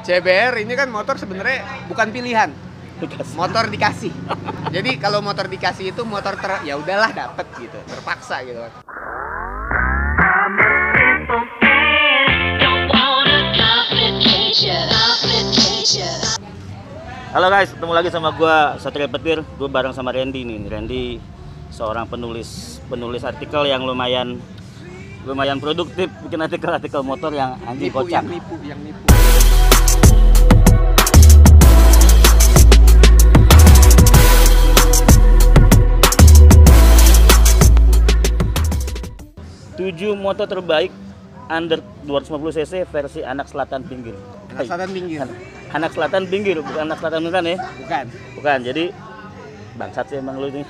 CBR ini kan motor sebenarnya bukan pilihan. Motor dikasih. Jadi kalau motor dikasih itu motor ya udahlah dapet gitu, terpaksa gitu kan. Halo guys, ketemu lagi sama gua Satria Petir. Gua bareng sama Randy nih. Randy seorang penulis artikel yang lumayan produktif, bikin artikel motor yang anjing kocak. Yang nipu. Tujuh motor terbaik under 250 cc versi anak selatan pinggir. Anak selatan pinggir. Anak selatan pinggir, bukan anak selatan beneran ya? Bukan. Jadi bangsat sih emang lu nih.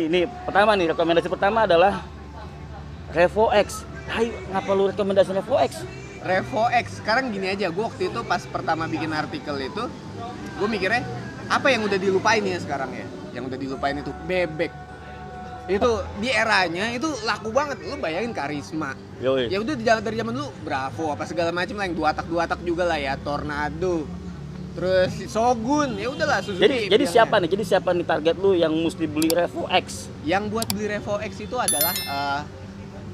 Ini pertama nih, rekomendasi pertama adalah Revo X. Hai, ngapa lu rekomendasi Revo X? Revo X, sekarang gini aja, gue waktu itu pas pertama bikin artikel itu, gue mikirnya apa yang udah dilupain ya sekarang ya? Yang udah dilupain itu bebek. Itu di eranya itu laku banget. Lu bayangin Karisma. Yoi. Ya udah dari zaman dulu Bravo apa segala macam lah, yang dua tak juga lah ya, Tornado. Terus Shogun, ya udahlah Suzuki. Jadi siapa nih? Jadi siapa nih target lu yang mesti beli Revo X? Yang buat beli Revo X itu adalah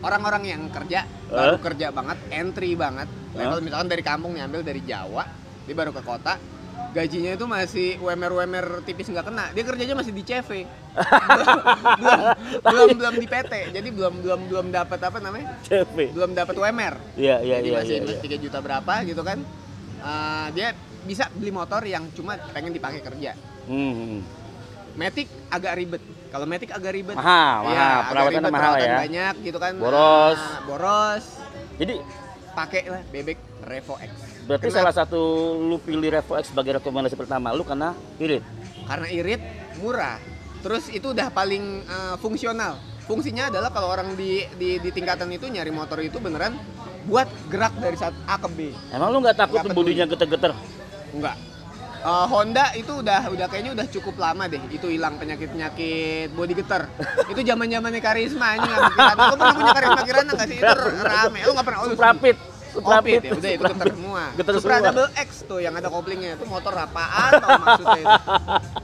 orang-orang yang kerja, baru kerja banget, entry banget. Level misalkan dari kampung nih, ambil dari Jawa, dia baru ke kota. Gajinya itu masih UMR tipis nggak kena, dia kerjanya masih di CV. belum di PT, jadi belum dapat apa namanya? CV. Belum dapat UMR. Iya. Jadi masih 3 juta berapa gitu kan. Dia bisa beli motor yang cuma pengen dipakai kerja. Matic agak ribet. Kalau Matic agak ribet. Mahal. Perawatannya mahal ya. Banyak gitu kan. Boros. Jadi pakailah bebek Revo X. Berarti salah satu lu pilih Revo X sebagai rekomendasi pertama lu karena irit. Karena irit, murah. Terus itu udah paling fungsional. Fungsinya adalah kalau orang di tingkatan itu nyari motor itu beneran buat gerak dari A ke B. Emang lu nggak takut bodinya geter-geter? Enggak. Honda itu udah kayaknya udah cukup lama deh itu hilang penyakit body geter. Itu zamannya Karisma anjing. Lu pernah punya Karisma Kirana enggak sih? Itu rame. Lu enggak pernah? Suprapit. Ya udah itu geter semua. Supra Double X tuh yang ada koplingnya. Itu motor apaan tau maksudnya itu.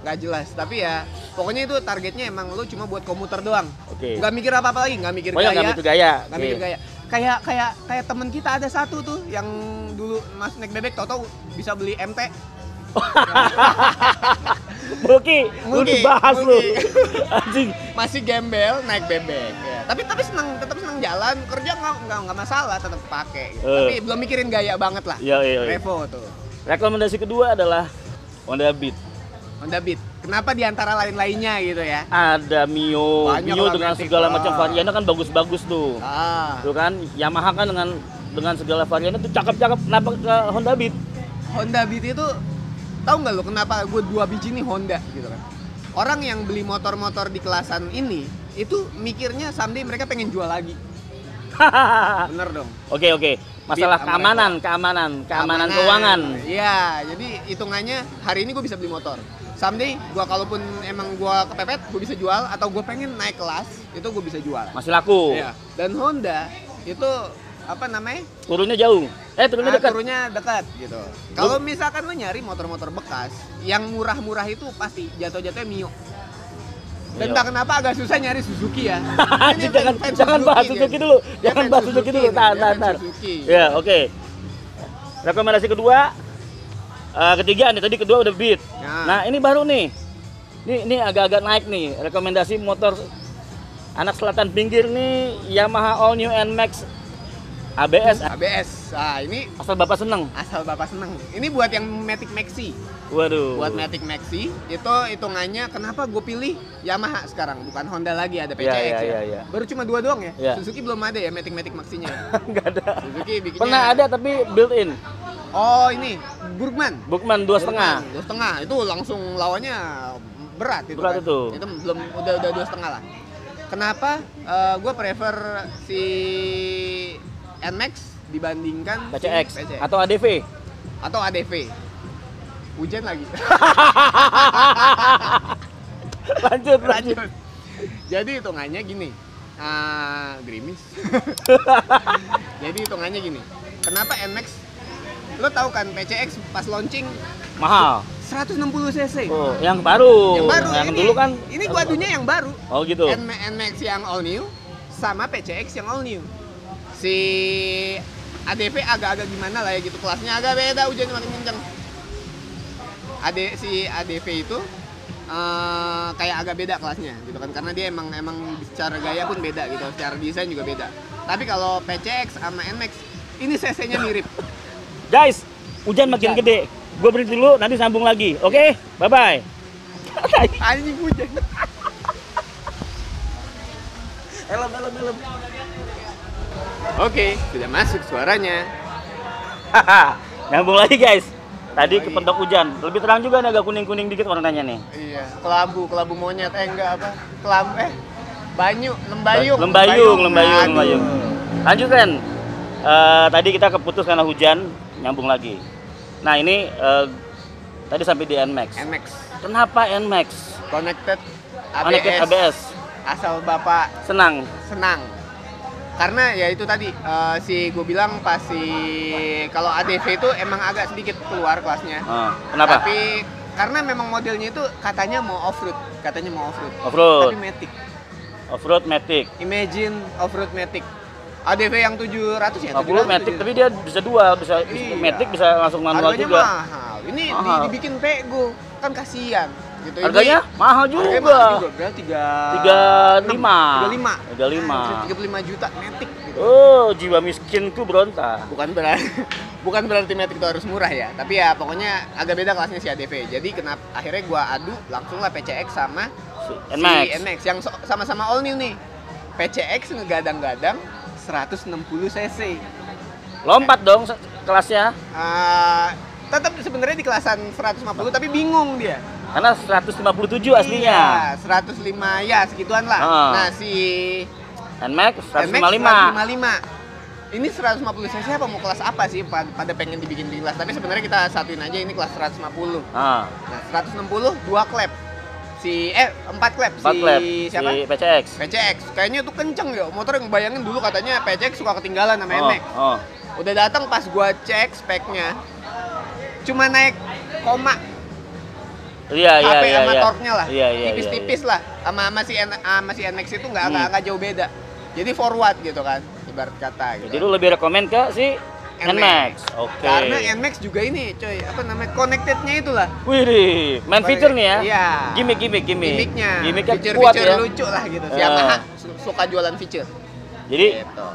Nggak jelas. Tapi ya pokoknya itu targetnya emang lu cuma buat komuter doang. Oke. Nggak mikir apa-apa lagi, nggak mikir gaya. Nggak mikir gaya. Kayak temen kita ada satu tuh yang dulu mas naik bebek tau bisa beli MT. Muki, udah bahas lu. Anjing. Masih gembel naik bebek ya. Tapi tetap senang jalan, kerja nggak masalah, tetap pakai gitu. Tapi belum mikirin gaya banget lah. Iya. Revo tuh. Rekomendasi kedua adalah Honda Beat. Kenapa di antara lain-lainnya gitu ya? Ada Mio dengan segala macam variannya kan bagus-bagus tuh. Tuh kan Yamaha kan dengan segala variannya tuh cakep-cakep. Kenapa ke Honda Beat? Honda Beat itu tahu nggak lo kenapa gue 2 biji nih Honda gitu kan? Orang yang beli motor-motor di kelasan ini itu mikirnya someday mereka pengen jual lagi. Bener dong. Oke. Masalah keamanan keuangan. Iya, jadi hitungannya hari ini gue bisa beli motor. Someday gue kalaupun emang gue kepepet, gue bisa jual, atau gue pengen naik kelas, itu gue bisa jual. Masih laku. Iya. Dan Honda itu apa namanya? Turunnya jauh. Turunnya dekat gitu. Kalau misalkan lo nyari motor-motor bekas, yang murah-murah itu pasti jatuh-jatuhnya Mio. Dan tak kenapa agak susah nyari Suzuki ya. Jangan bahas Suzuki dulu. Tahan. Ya, oke. Rekomendasi kedua, ketiga nih, tadi kedua udah Beat. Nah, ini baru nih. Ini agak-agak naik nih. Rekomendasi motor anak selatan pinggir nih, Yamaha All New NMAX ABS. Nah, ini asal bapak seneng. Ini buat yang Matic Maxi. Waduh. Buat Matic Maxi itu hitungannya kenapa gue pilih Yamaha sekarang, bukan Honda lagi, ada PCX ya. Baru cuma 2 doang ya. Suzuki belum ada ya Matic Maxinya. Enggak ada. Suzuki bikinnya. Pernah ada tapi built in. Oh, ini Burgman 2,5. Itu langsung lawannya berat itu. Itu belum udah 2,5 lah. Kenapa gue prefer si NMAX dibandingkan PCX atau ADV? Hujan lagi. lanjut. Jadi hitungannya gini, gerimis. Jadi hitungannya gini, kenapa NMAX lo tahu kan PCX pas launching mahal. 160 cc. Oh, yang baru. Yang baru. Yang ini, dulu kan. Ini gua adunya yang baru. Oh gitu. NMAX yang all new sama PCX yang all new. Si ADV agak-agak gimana lah ya gitu, kelasnya agak beda, hujan makin kenceng. Si ADV itu kayak agak beda kelasnya gitu kan, karena dia emang secara gaya pun beda gitu, secara desain juga beda. Tapi kalau PCX sama NMAX ini cc-nya mirip. Guys, hujan makin gede. Gue berhenti dulu, nanti sambung lagi. Oke? Bye-bye. Anjing hujan. Helm. Oke, sudah masuk suaranya. Nyambung lagi guys. Tadi kepentok hujan. Lebih terang juga nih, agak kuning-kuning dikit warnanya nih. Iya, kelabu monyet. Enggak apa? Lembayung. Lembayung. Lanjut kan. Tadi kita keputus karena hujan, nyambung lagi. Nah ini tadi sampai di NMAX. Kenapa NMAX? Connected ABS. Asal Bapak senang. Karena ya itu tadi gue bilang kalau ADV itu emang agak sedikit keluar kelasnya. Kenapa? Tapi karena memang modelnya itu katanya mau off-road. Tapi Matic. Off-road Matic. Imagine off-road Matic. ADV yang 700 ya? 50 Matic, tapi dia bisa dual, bisa Matic bisa langsung manual harganya juga. Mahal. Ini dibikin pego, kan kasihan. Gitu. Harganya mahal juga. Berapa? 35 juta Matic gitu. Oh, jiwa miskinku berontak. Bukan berarti Matic itu harus murah ya, tapi ya pokoknya agak beda kelasnya si ADV. Jadi kenapa akhirnya gua adu langsung lah PCX sama NMAX yang sama-sama all new nih. PCX ngegadang-gadang 160 cc. Lompat dong kelasnya. Tetap sebenarnya di kelasan 150 tapi bingung dia. Karena 157 aslinya. Iya, 105 ya segituan lah. Nah, si NMAX 155. Ini 150 cc apa mau kelas apa sih? Pada pengen dibikin di kelas, tapi sebenarnya kita satuin aja ini kelas 150. Nah, 160 2 klep. 4 klep siapa? Si PCX. Kayaknya tuh kenceng ya. Motor yang bayangin dulu katanya PCX suka ketinggalan sama NMAX. Udah datang pas gua cek speknya. Cuma naik koma. Iya. sama torque-nya lah. Tipis-tipis lah. Sama si NMAX itu nggak jauh beda. Jadi forward gitu kan, ibarat kata gitu. Jadi lu lebih rekomend ke si NMAX. Oke. Karena NMAX juga ini, coy, connected-nya itulah. Wih, main feature nih ya. Iya. Gimmick-nya Feature kuat ya. lucu lah gitu. Yamaha suka jualan feature. Jadi gitu.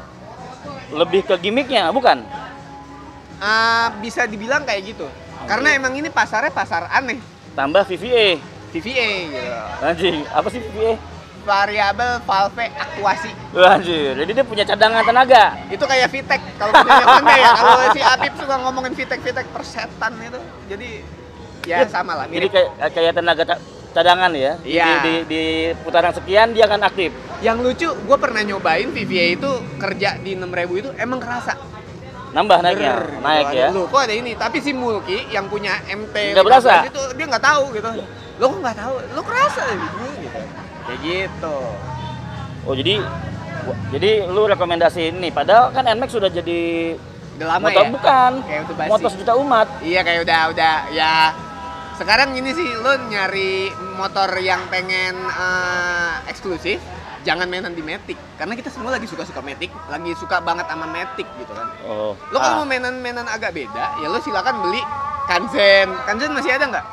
Lebih ke gimmicknya, bukan? Bisa dibilang kayak gitu. Karena emang ini pasarnya pasar aneh. Tambah VVA gitu. Anjing, apa sih VVA? Variabel valve aktuasi. Anjir, jadi dia punya cadangan tenaga. Itu kayak VTEC kalau punya Honda ya. Kalau si Apip suka ngomongin VTEC persetan itu. Jadi ya sama lah. Jadi kayak tenaga cadangan ya. Iya. Di putaran sekian dia akan aktif. Yang lucu, gue pernah nyobain VVA itu kerja di 6.000 itu emang kerasa. Nambah naiknya, naik ya. Lu kok ada ini, tapi si Mulki yang punya MT nggak berasa itu dia nggak tahu gitu. Lo kok nggak tahu? Lo kerasa gitu. Kayak gitu. Oh jadi lu rekomendasi ini. Padahal kan NMAX sudah jadi udah lama motor ya? Bukan. Kayak udah basi. Motor sejuta umat. Iya kayak udah ya. Sekarang ini sih lo nyari motor yang pengen eksklusif. Jangan mainan di Matic, karena kita semua lagi suka Matic, lagi suka banget sama Matic gitu kan. Lo kalau mau mainan agak beda, ya lo silakan beli Kanzen masih ada nggak?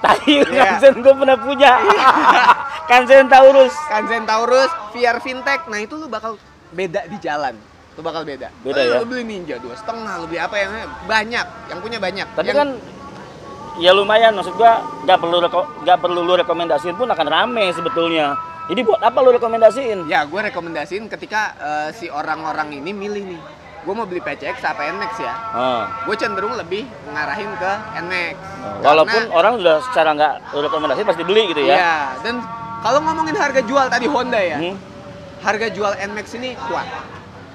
Kanzen gue pernah punya. Kanzen Taurus, VR Fintech, nah itu lo bakal beda di jalan. Lo bakal beda ya? Lo beli Ninja 2,5, lo beli apa yang banyak, yang punya banyak. Tapi kan ya lumayan, maksud gua nggak perlu lu rekomendasiin pun akan rame sebetulnya. Jadi buat apa lu rekomendasiin? Ya, gue rekomendasiin ketika si orang-orang ini milih nih. Gue mau beli PCX apa NMAX ya. Gue cenderung lebih ngarahin ke NMAX. Walaupun orang udah secara nggak rekomendasi pasti beli gitu ya. Iya, dan kalau ngomongin harga jual tadi Honda ya. Harga jual NMAX ini kuat.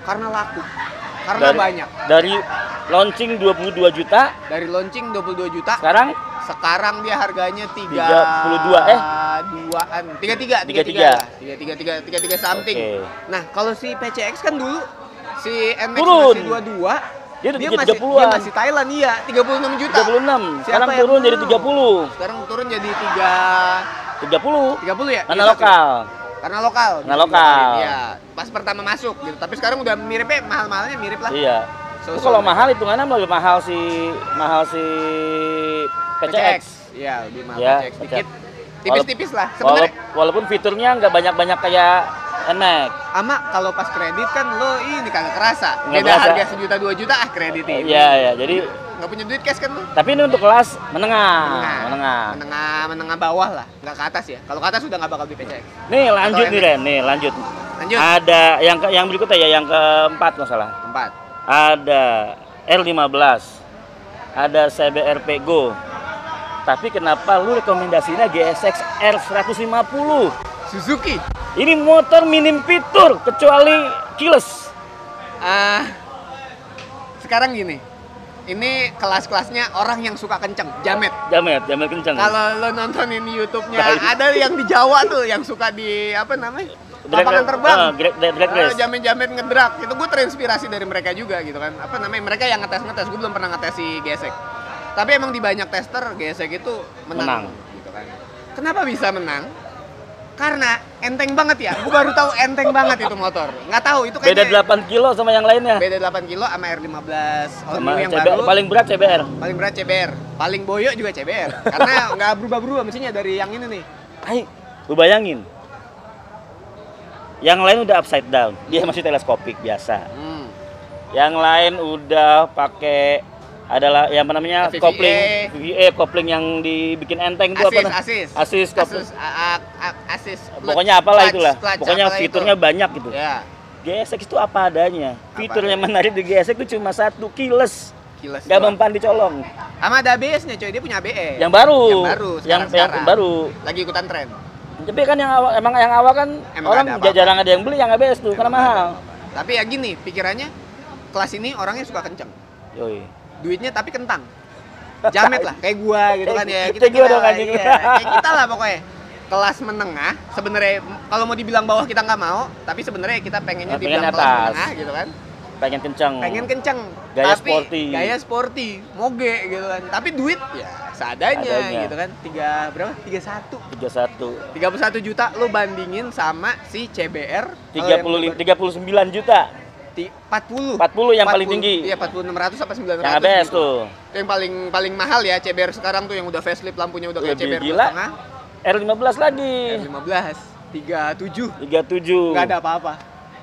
Karena laku. Karena banyak. Dari launching 22 juta. Dari launching 22 juta. Sekarang dia harganya 33 something. Okay. Nah, kalau si PCX kan dulu si NMAX masih 22, Dia udah Dia 30-an. masih Thailand, iya, 36 juta. 36. Siapa Sekarang yang turun jadi mau? 30. Sekarang turun jadi 30. 30 ya? Karena Iya, lokal. Karena lokal. Karena lokal. Iya, pas pertama masuk gitu. Tapi sekarang udah miripnya, mahal-mahalnya mirip lah. Iya. So, Itu kalau mahal hitungannya lebih mahal si PCX. Iya, lebih mahal Ya, PCX dikit. PCX. Tipis-tipis lah. Sebenarnya Walaupun fiturnya nggak banyak-banyak kayak NMAX. ama kalau pas kredit kan lo ini kagak kerasa. Nggak Beda berasa. harga 1 juta 2 juta kredit ini. Iya, ya. Jadi Nggak punya duit cash kan lo? tapi ini untuk kelas menengah. Menengah bawah lah, nggak ke atas ya. Kalau ke atas udah nggak bakal beli PCX. Nih lanjut Atau nih Ren, nih lanjut. Lanjut. Ada yang berikutnya ya, yang keempat nggak salah. 4. Ada R15, ada CBRP Go. Tapi kenapa lu rekomendasinya GSX R150? Suzuki. Ini motor minim fitur kecuali keyless. Sekarang gini. Ini kelas-kelasnya orang yang suka kenceng, jamet. Jamet kencang. Kalau lo nontonin YouTube-nya, Baik. ada yang di Jawa tuh yang suka di apa namanya? Drag- Lapangan terbang. drag race. Jamet-jamet ngedrak. Itu gue terinspirasi dari mereka juga gitu kan. Apa namanya? Mereka yang ngetes. Gue belum pernah ngetes si GSX. Tapi emang di banyak tester GSX itu menang. Gitu kan. Kenapa bisa menang? Karena enteng banget ya. Gue baru tahu enteng banget itu motor. Nggak tahu itu Beda kayaknya 8 kilo sama yang lainnya. beda 8 kilo sama R15 All Sama New yang CBR, baru. paling berat CBR. Paling berat CBR, paling boyo juga CBR. Karena nggak berubah-berubah mesinnya dari yang ini nih. Hai, lu bayangin. Yang lain udah upside down, dia masih teleskopik biasa. Yang lain udah pakai adalah yang apa namanya VVA. kopling VVA, kopling yang dibikin enteng itu apa namanya? Asis kopling. Asis. Pokoknya apalah itulah. Clutch, Pokoknya apalah fiturnya itu. banyak gitu. Ya, GSX itu apa adanya. Fitur yang menarik di GSX itu cuma satu, keyless. kilas. Gak mempan dicolong. Sama ada ABS-nya coy, dia punya ABS. Yang baru. Yang Yang baru. Lagi ikutan tren. Tapi kan yang awal, emang yang awal kan Emang orang ada apa-apa. jarang ada yang beli yang ABS tuh karena mahal. Tapi ya gini, pikirannya kelas ini orangnya suka kenceng. Yoi. Duitnya tapi kentang. Jamet lah, kayak gua gitu kan ya. Kayak gua dong, lah, anjing. iya. Kayak kita lah pokoknya. Kelas menengah, sebenarnya kalau mau dibilang bawah kita nggak mau, tapi sebenarnya kita pengennya Pengen dibilang atas. kelas menengah gitu kan. Pengen kenceng. Pengen kenceng, Gaya tapi sporty. gaya sporty, moge gitu kan. Tapi duit ya seadanya Adanya. gitu kan. Berapa? 31. 31. 31 juta lo bandingin sama si CBR 39 juta. 40 yang paling tinggi. Iya, 40.600 apa 900 Yang ABS gitu. tuh. Itu yang paling mahal ya CBR sekarang tuh yang udah facelift, lampunya udah kayak Lebih CBR gila. tengah. R15 lagi. R15 37. 37. Nggak ada apa-apa.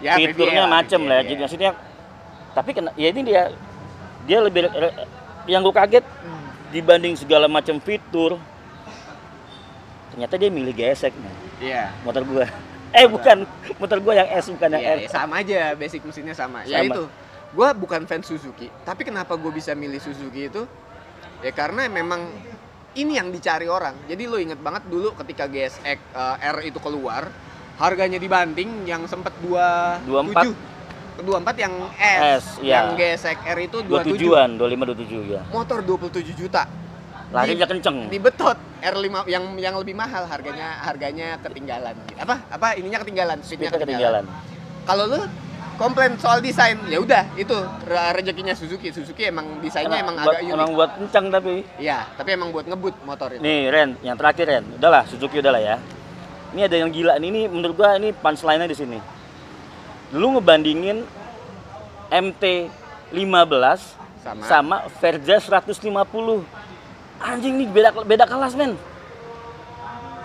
Ya, Fiturnya VVA, macem lah. VVA. Jadi maksudnya tapi ya ini dia lebih yang gue kaget dibanding segala macam fitur. Ternyata dia milih GSX nih. Iya. Motor gua. Bukan, motor gua yang S bukan yang R. Iya, sama aja, basic mesinnya sama. Ya Sama. itu, gue bukan fans Suzuki, tapi kenapa gue bisa milih Suzuki itu? Ya karena memang ini yang dicari orang. Jadi lo inget banget dulu ketika GSX R itu keluar, harganya dibanting yang sempet 24 yang S, iya. yang GSX R itu 27-an, 25 27 ya. motor 27 juta. Larinya kenceng. Dibetot R5 yang lebih mahal harganya ketinggalan. Apa ininya ketinggalan, speednya Speednya ketinggalan. Kalau lu komplain soal desain, ya udah itu rezekinya Suzuki. Suzuki emang desainnya emang agak unik. Emang buat kenceng tapi. Iya, tapi emang buat ngebut motor itu. Nih Ren, yang terakhir Ren. Udahlah, Suzuki udahlah ya. Ini ada yang gila nih, ini menurut gua ini punchline-nya di sini. Lu ngebandingin MT-15 sama Verza 150. Anjing nih beda kelas, men.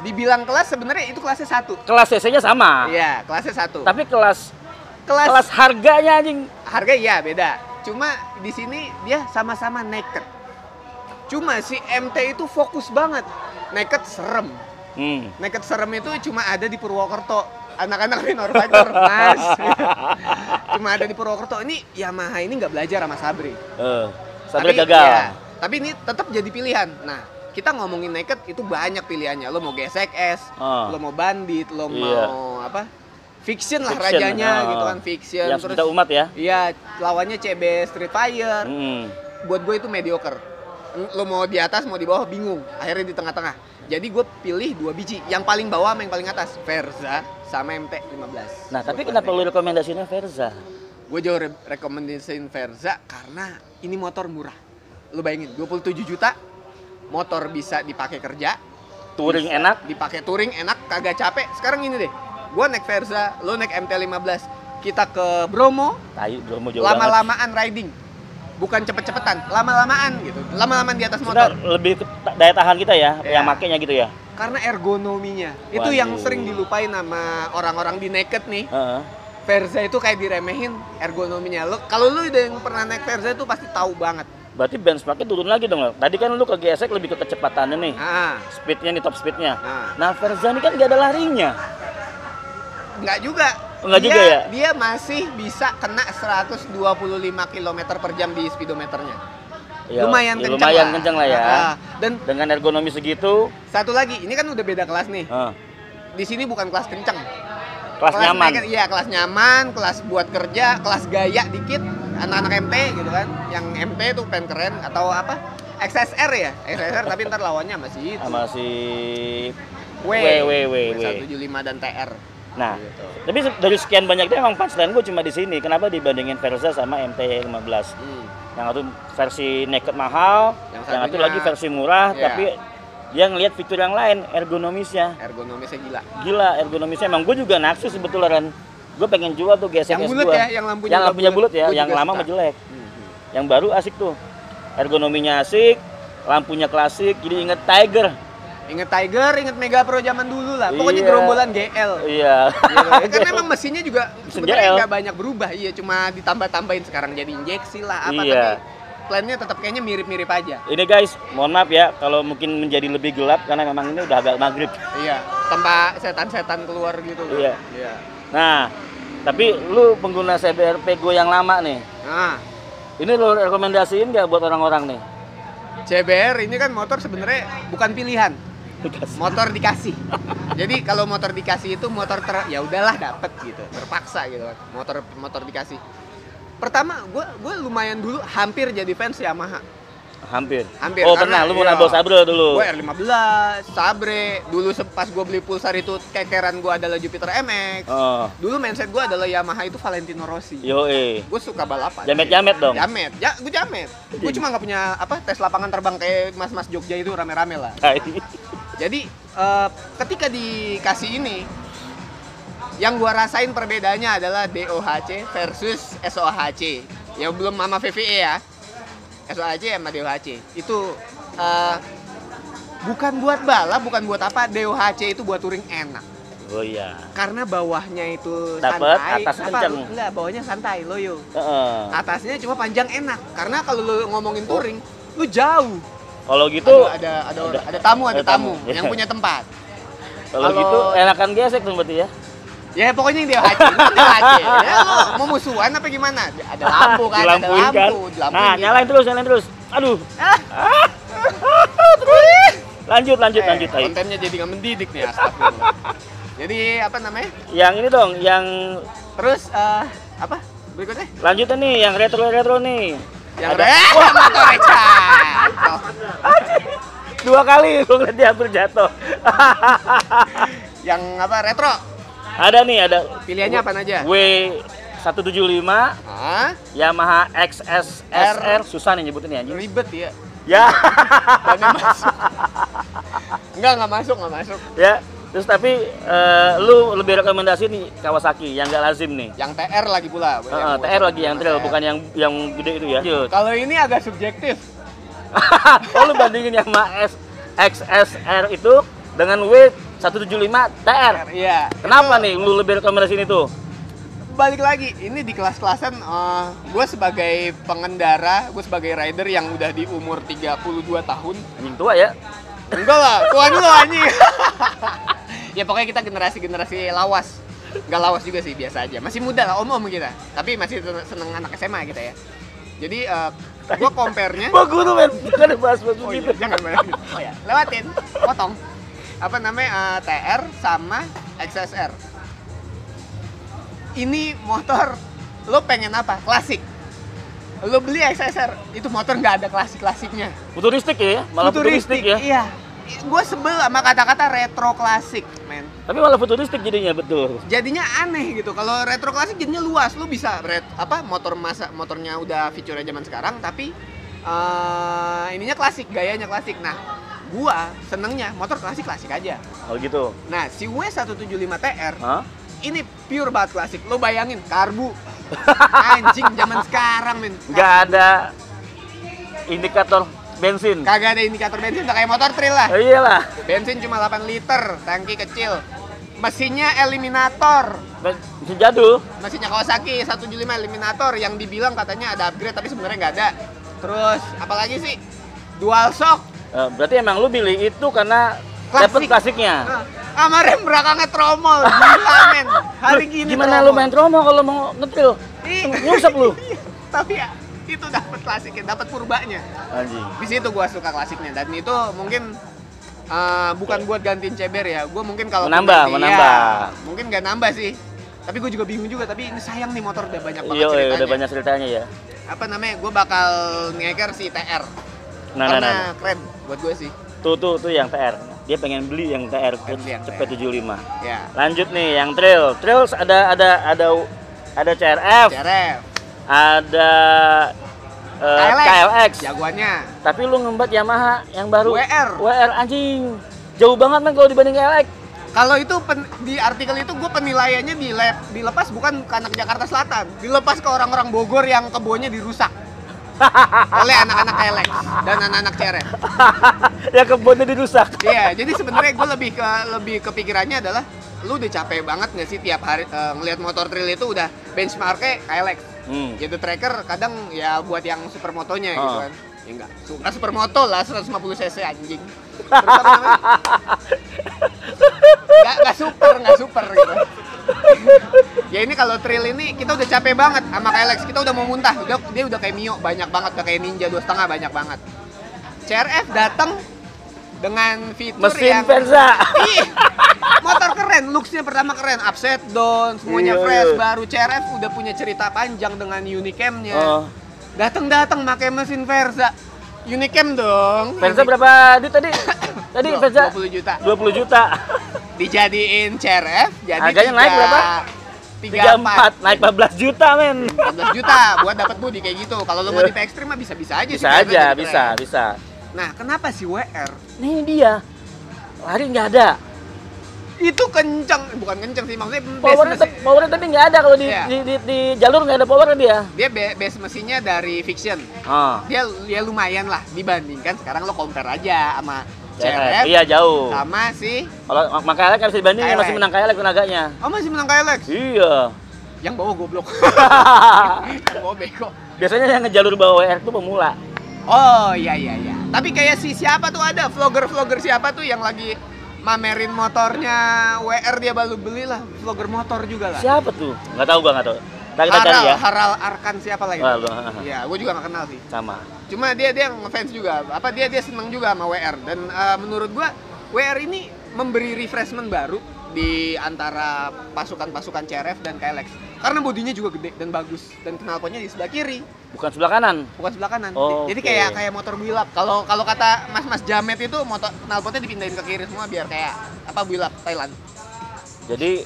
Dibilang kelas sebenarnya itu kelasnya 1. Kelas cc-nya sama. Iya, kelasnya 1. Tapi kelas harganya anjing. Harga iya beda. Cuma di sini dia sama-sama naked. Cuma si MT itu fokus banget. Naked serem. Naked serem itu cuma ada di Purwokerto. Anak-anak Minor Fighter, Mas. Cuma ada di Purwokerto. Ini Yamaha ini nggak belajar sama Sabri. Sabri gagal. Ya, tapi ini tetap jadi pilihan. Nah, kita ngomongin naked itu banyak pilihannya. Lo mau GSX S, lo mau Bandit, lo mau apa? Fiction lah rajanya gitu kan, Fiction. Yang terus umat ya? Iya, lawannya CB Street Fire. Buat gue itu mediocre. Lo mau di atas, mau di bawah bingung. Akhirnya di tengah-tengah. Jadi gue pilih 2 biji. Yang paling bawah sama yang paling atas, Verza sama MT-15. Nah, tapi kenapa lu rekomendasinya Verza? Gue jauh rekomendasiin Verza karena ini motor murah. Lu bayangin 27 juta, motor bisa dipakai kerja, touring enak, dipakai touring enak, kagak capek. Sekarang ini deh, gue naik Verza, lo naik MT-15, kita ke Bromo, Bromo jauh lama-lamaan riding, bukan cepet-cepetan, lama-lamaan gitu, lama-lamaan di atas motor. Lebih ke daya tahan kita ya, yang makainya gitu ya. Karena ergonominya, itu yang sering dilupain sama orang-orang di naked nih. Verza itu kayak diremehin ergonominya. Kalau lu udah yang pernah naik Verza itu pasti tahu banget. Berarti benchmarknya turun lagi dong. Tadi kan lu ke GSX lebih ke kecepatannya nih. Speednya nih, top speednya. Nah, Verza ini kan gak ada larinya. Enggak juga. Enggak juga ya? Dia masih bisa kena 125 km per jam di speedometernya. Ya, lumayan kenceng lah ya. Dan dengan ergonomi segitu. Satu lagi, ini kan udah beda kelas nih. Di sini bukan kelas kenceng. Kelas nyaman. Iya, kelas nyaman, kelas buat kerja, kelas gaya dikit, anak-anak MP gitu kan. Yang MP tuh pengen keren atau apa? XSR ya, XSR tapi ntar lawannya masih itu. Masih W 175 dan TR. Nah, gitu. Tapi dari sekian banyak itu emang punchline gue cuma di sini. Kenapa dibandingin Verza sama MT-15? Yang satu versi naked mahal, yang satu lagi versi murah, tapi dia ngelihat fitur yang lain, ergonomisnya gila ergonomisnya. Emang gue juga naksu sebetulnya kan, gue pengen jual tuh GSX yang bulat ya, yang lampunya bulat ya, yang lama mah jelek. Yang baru asik tuh, ergonominya asik, lampunya klasik, jadi inget Tiger, inget Mega Pro zaman dulu lah, pokoknya gerombolan GL. Iya. Kan memang mesinnya juga sebenarnya nggak banyak berubah, cuma ditambah-tambahin sekarang jadi injeksi lah apa, tapi plannya tetap kayaknya mirip-mirip aja. Ini guys, mohon maaf ya kalau mungkin menjadi lebih gelap karena memang ini udah agak maghrib. Iya, tanpa setan-setan keluar gitu. Iya. Nah, tapi lu pengguna CBR Pego yang lama nih. Ini lu rekomendasiin nggak buat orang-orang nih? CBR ini kan motor sebenarnya bukan pilihan. Motor dikasih. Jadi kalau motor dikasih itu motor ya udahlah dapet gitu, terpaksa gitu kan. Motor dikasih. Pertama, gue lumayan dulu hampir jadi fans Yamaha. Hampir. Oh pernah, lu mau nabok Sabre dulu? Gue R15, Sabre. Dulu pas gue beli Pulsar itu kekeran gue adalah Jupiter MX. Dulu mindset gue adalah Yamaha itu Valentino Rossi. Gue suka balapan. Jamet dong? Jamet, gue jamet. Gue cuma gak punya tes lapangan terbang kayak mas-mas Jogja itu rame-rame lah. Jadi ketika dikasih ini, yang gua rasain perbedaannya adalah DOHC versus SOHC. Yang belum sama VVE ya. SOHC sama DOHC. Itu bukan buat balap, bukan buat apa. DOHC itu buat touring enak. Oh iya. Karena bawahnya itu dapet, santai. atas kenceng. Enggak, bawahnya santai, loyo. Atasnya cuma panjang enak. Karena kalau lu ngomongin touring, lu jauh. Kalau gitu ada tamu yang punya tempat. Kalau gitu enakan gesek tuh berarti ya. Ya pokoknya yang DOHC. Ya lo mau musuhan apa gimana? Ada lampu kan, ada lampu. Nah, nyalain terus. Aduh. Lanjut. Kontennya jadi nggak mendidik nih, astagfirullah. Jadi apa namanya? Yang ini dong, yang terus apa? Berikutnya? Lanjutnya nih, yang retro nih. Yang motor jatuh. 2 kali gue ngeliat dia hampir jatuh. Yang apa? Retro? Ada nih, ada. Pilihannya apa aja? W175, Yamaha XSR, susah nih nyebutin ya anjing. Ribet ya. Ya. Masuk. Enggak masuk. Ya. Terus tapi lu lebih rekomendasi nih Kawasaki yang nggak lazim nih. Yang TR lagi pula. TR lagi yang trail, bukan yang gede itu ya. Kalau ini agak subjektif. Oh lu bandingin Yamaha XSR itu dengan W175 TR. Iya. Kenapa nih lu lebih rekomendasiin itu? Balik lagi, ini di kelas-kelasan gue sebagai pengendara, gue sebagai rider yang udah di umur 32 tahun. Anjing tua ya? Enggak lah, tua dulu anjing. Ya pokoknya kita generasi lawas. Enggak lawas juga sih, biasa aja. Masih muda lah, om-om kita. Tapi masih seneng anak SMA kita ya. Jadi gue compare-nya. Wah guru men, jangan bahas begitu. Jangan bahas gitu. Oh ya, lewatin, potong. Apa namanya, TR sama XSR. Ini motor, lo pengen apa? Klasik. Lo beli XSR, itu motor nggak ada klasik-klasiknya. Futuristik ya? Malah futuristik ya? Iya. gue sebel sama kata-kata retro klasik, men. Tapi malah futuristik jadinya, betul. Jadinya aneh gitu. Kalau retro klasik jadinya luas, lu bisa motornya udah fiturnya zaman sekarang, tapi ininya klasik, gayanya klasik. Nah, gua senengnya motor klasik aja. Oh gitu. Nah, si W175 TR ini pure banget klasik. Lo bayangin, karbu. Anjing zaman sekarang, men. Nggak ada indikator bensin. Kagak ada indikator bensin, udah kayak motor trail lah. Oh, iyalah. Bensin cuma 8 liter, tangki kecil. Mesinnya eliminator. Mesin jadul. Mesinnya Kawasaki 175 eliminator yang dibilang katanya ada upgrade tapi sebenarnya nggak ada. Terus apalagi sih? Dual shock. Berarti emang lu pilih itu karena dapet klasiknya. Sama rem belakangnya tromol, gila men. Hari gini gimana tromol. lu main tromol kalau mau ngetil? Nyusap lu. Tapi ya itu dapat klasiknya, dapat purbanya. Anjing. Di situ gua suka klasiknya dan itu mungkin bukan buat gantiin ceber ya. Gua mungkin kalau menambah. Ya, mungkin nggak nambah sih. Tapi gue juga bingung juga, tapi ini sayang nih motor udah banyak banget ceritanya. Udah banyak ceritanya ya. Apa namanya? Gue bakal ngeker si TR. Karena keren buat gue sih. Tuh yang TR. Dia pengen beli yang TR cepet 75. Ya. Lanjut nih yang trail. Trails ada CRF. Ada KLX. Jagoannya. Tapi lu ngembat Yamaha yang baru. WR anjing. Jauh banget man kalau dibanding KLX. Kalau itu di artikel itu gue penilaiannya dilepas bukan ke anak Jakarta Selatan, dilepas ke orang-orang Bogor yang kebunnya dirusak oleh anak-anak KLX dan anak-anak CRF. Ya kebunnya dirusak. Iya, jadi sebenarnya gue lebih kepikirannya adalah lu udah capek banget nggak sih tiap hari ngelihat motor trail itu udah benchmarknya KLX. Jadi tracker kadang ya buat yang supermotonya gitu kan. Ya enggak supermoto lah 150 cc anjing. Nggak super gitu. Ya ini kalau trail ini kita udah capek banget sama KLX, kita udah mau muntah. Dia udah kayak Mio banyak banget, udah kayak Ninja 2,5 banyak banget. CRF datang dengan fitur mesin Verza. Motor keren, looks-nya pertama keren, upside down, semuanya fresh, baru CRF udah punya cerita panjang dengan Unicam-nya. Datang pakai mesin Verza. Unicam dong. Verza berapa duit tadi? Tadi Verza 20 juta. 20 juta. Dijadiin CRF, jadi harganya naik berapa? 34, naik 14 juta men. 14 juta buat dapat bodi kayak gitu. Kalau lo mau tipe ekstrim mah bisa aja sih. Bisa. Nah, kenapa si WR? Nih dia. Lari nggak ada. Itu bukan kenceng sih, maksudnya powernya tapi nggak ada kalau di jalur nggak ada powernya dia. Dia base mesinnya dari Fiction. Dia lumayan lah dibandingkan sekarang lo compare aja sama CRF. Iya jauh. Sama sih. Kalau KLX kan bisa dibandingin masih menang KLX tenaganya. Oh masih menang KLX? Iya. Yang bawa goblok. Yang bawa beko. Biasanya yang ngejalur bawa WR itu pemula. Oh iya. Tapi kayak siapa tuh ada vlogger siapa tuh yang lagi mamerin motornya WR dia baru beli lah, vlogger motor juga lah. Siapa tuh? Nggak tahu. Kita cari ya. Haral Arkan siapa lagi? Iya, gue juga nggak kenal sih. Sama. Cuma dia ngefans juga. Dia seneng juga sama WR dan menurut gue WR ini memberi refreshment baru di antara pasukan CRF dan KLX. Karena bodinya juga gede dan bagus dan knalpotnya di sebelah kiri. Bukan sebelah kanan. Jadi kayak motor build up. Kalau kata Mas Jamet itu motor knalpotnya dipindahin ke kiri semua biar kayak build up Thailand. Jadi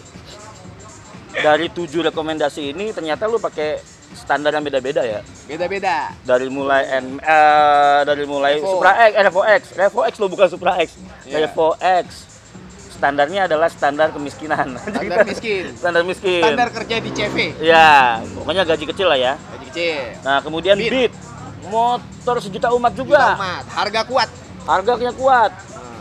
dari 7 rekomendasi ini ternyata lu pakai standar yang beda-beda ya? Beda-beda. Dari mulai Supra X, Revo X lo bukan Supra X. Revo X. Standarnya adalah standar kemiskinan. Standar miskin. Standar kerja di CV. Ya, pokoknya gaji kecil lah ya. Gaji kecil. Nah, kemudian Beat. Motor sejuta umat juga. Harga kuat. Harganya kuat.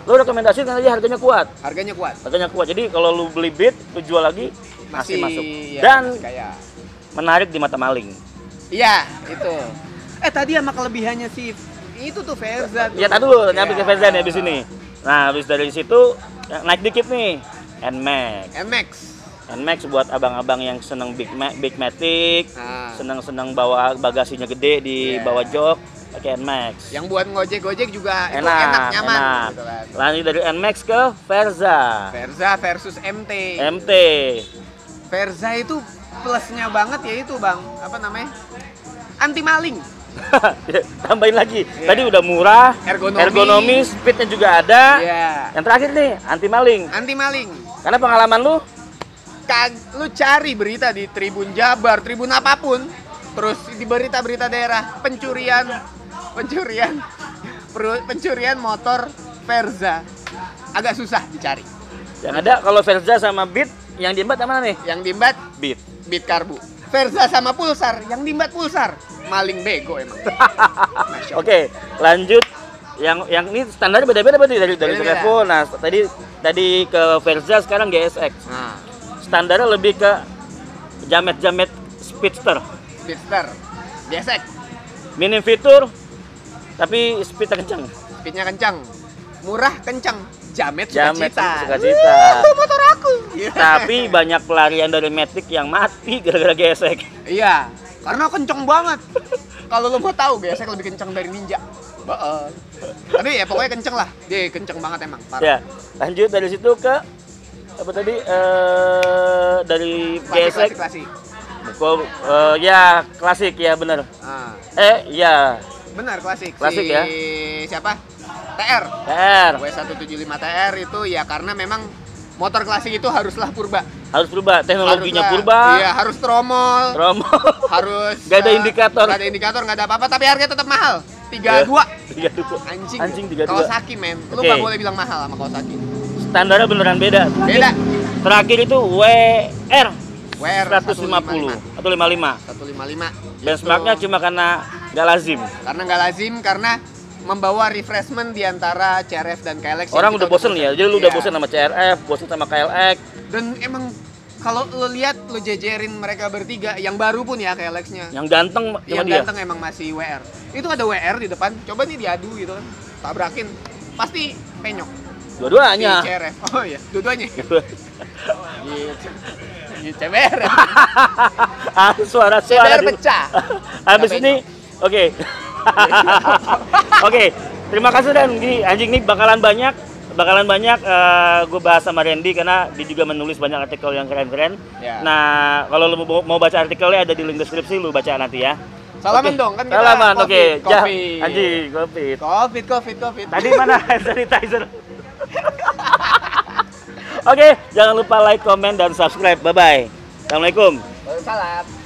Lo rekomendasi kan aja harganya kuat. Harganya kuat. Jadi kalau lu beli Beat, lu jual lagi masih masuk. Ya, dan menarik di mata maling. Iya, itu. Tadi sama kelebihannya si itu tuh Verza. Ya tadi dulu nyampe ke Verza nih habis ini. Nah, habis dari situ naik dikit nih, NMAX buat abang-abang yang seneng Big Matic, seneng bawa bagasinya gede di bawah jok, pakai NMAX. Yang buat ngojek juga enak nyaman. Gitu kan. Lanjut dari NMAX ke Verza versus MT. Verza itu plusnya banget ya itu bang, anti maling. Tambahin lagi. Tadi udah murah, ergonomis, speednya juga ada. Yang terakhir nih, anti maling. Anti maling. Karena pengalaman lu, lu cari berita di Tribun Jabar, Tribun apapun, terus di berita-berita daerah pencurian motor Verza agak susah dicari. Yang ada kalau Verza sama Beat, yang diembat yang mana nih? Yang diembat Beat Karbu. Verza sama Pulsar, yang diembat Pulsar. Maling bego emang. Oke, lanjut. Yang ini standarnya beda-beda berarti dari Trevo. Nah, tadi ke Verza, sekarang GSX. Nah, standarnya lebih ke jamet-jamet speedster. GSX. Minim fitur, tapi speednya kencang. Speednya kencang, murah kencang. Jamet sukacita. Motor aku. Tapi banyak pelarian dari Matic yang mati gara-gara gesek. Iya, karena kenceng banget. Kalau lo mau tahu, gesek lebih kenceng dari Ninja. Tapi ya pokoknya kenceng lah. Dia kenceng banget emang. Parah. Ya, lanjut dari situ ke apa tadi? Dari gesek. Klasik. Ya klasik ya benar. Ya. Benar klasik. Klasik ya. Siapa? TR. W175 TR itu ya karena memang motor klasik itu haruslah purba. Harus purba, teknologinya purba. Iya, harus tromol. Harus gak ada indikator. Gak ada indikator, gak ada apa-apa, tapi harganya tetap mahal. 32. Anjing 32. Kawasaki, men. Lu gak boleh bilang mahal sama Kawasaki. Standarnya beneran beda. Terakhir itu WR 150 atau 55. Benchmarknya cuma karena nggak lazim. Karena membawa refreshment di antara CRF dan KLX. Orang udah bosen ya, jadi lu udah bosen sama CRF, bosen sama KLX. Dan emang kalau lu lihat, lu jejerin mereka bertiga, yang baru pun ya KLX-nya. Yang ganteng emang masih WR. Itu ada WR di depan, coba nih diadu gitu kan. Tabrakin, pasti penyok. Dua-duanya. CRF. Oh iya, dua-duanya. Gitu. CBR. Suara CBR pecah. Habis ini, oke. Oke, terima kasih Dan. Anjing nih bakalan banyak gue bahas sama Randy karena dia juga menulis banyak artikel yang keren-keren. Nah, kalau lu mau baca artikelnya ada di link deskripsi, lu baca nanti ya. Salaman dong kan kita. Salaman, oke. Anjing, COVID. Tadi mana hand sanitizer? Oke, jangan lupa like, comment, dan subscribe. Bye-bye. Assalamualaikum. Waalaikumsalam.